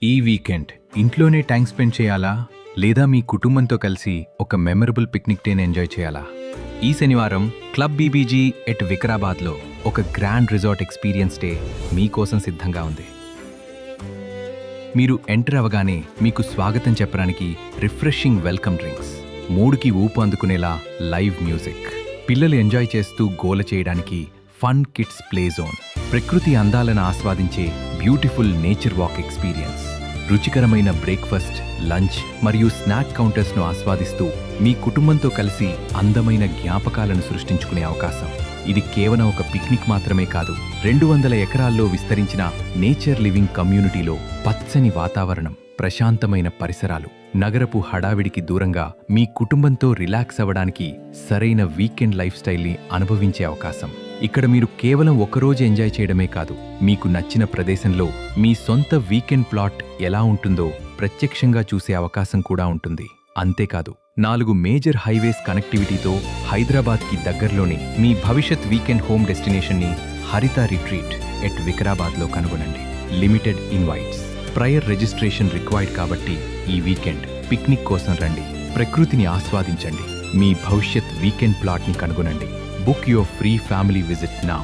ఈ వీకెండ్ ఇంట్లోనే time spend చేయాలా లేదా మీ కుటుంబంతో కలిసి ఒక మెమరబుల్ పిక్నిక్ డేని ఎంజాయ్ చేయాలా? ఈ శనివారం క్లబ్ బీబీజీ ఎట్ వికారాబాద్లో ఒక గ్రాండ్ రిసార్ట్ ఎక్స్పీరియన్స్ డే మీకోసం సిద్ధంగా ఉంది. మీరు ఎంటర్ అవగానే మీకు స్వాగతం చెప్పడానికి రిఫ్రెషింగ్ వెల్కమ్ డ్రింక్స్, మూడుకి ఊపు అందుకునేలా లైవ్ మ్యూజిక్, పిల్లలు ఎంజాయ్ చేస్తూ గోల చేయడానికి ఫన్ కిడ్స్ ప్లే జోన్, ప్రకృతి అందాలను ఆస్వాదించే బ్యూటిఫుల్ నేచర్ వాక్ ఎక్స్పీరియన్స్, రుచికరమైన బ్రేక్ఫాస్ట్, లంచ్ మరియు స్నాక్ కౌంటర్స్ను ఆస్వాదిస్తూ మీ కుటుంబంతో కలిసి అందమైన జ్ఞాపకాలను సృష్టించుకునే అవకాశం. ఇది కేవలం ఒక పిక్నిక్ మాత్రమే కాదు, 200 ఎకరాల్లో విస్తరించిన నేచర్ లివింగ్ కమ్యూనిటీలో పచ్చని వాతావరణం, ప్రశాంతమైన పరిసరాలు, నగరపు హడావిడికి దూరంగా మీ కుటుంబంతో రిలాక్స్ అవ్వడానికి సరైన వీకెండ్ లైఫ్ స్టైల్ని అనుభవించే అవకాశం. ఇక్కడ మీరు కేవలం ఒకరోజు ఎంజాయ్ చేయడమే కాదు, మీకు నచ్చిన ప్రదేశంలో మీ సొంత వీకెండ్ ప్లాట్ ఎలా ఉంటుందో ప్రత్యక్షంగా చూసే అవకాశం కూడా ఉంటుంది. అంతేకాదు, 4 మేజర్ హైవేస్ కనెక్టివిటీతో హైదరాబాద్కి దగ్గరలోని మీ భవిష్యత్ వీకెండ్ హోమ్ డెస్టినేషన్ని హరిత రిట్రీట్ ఎట్ వికారాబాద్లో కనుగొనండి. Limited invites, prior registration required కాబట్టి ఈ వీకెండ్ పిక్నిక్ కోసం రండి, ప్రకృతిని ఆస్వాదించండి, మీ భవిష్యత్ వీకెండ్ ప్లాట్ని కనుగొనండి. Book your free family visit now.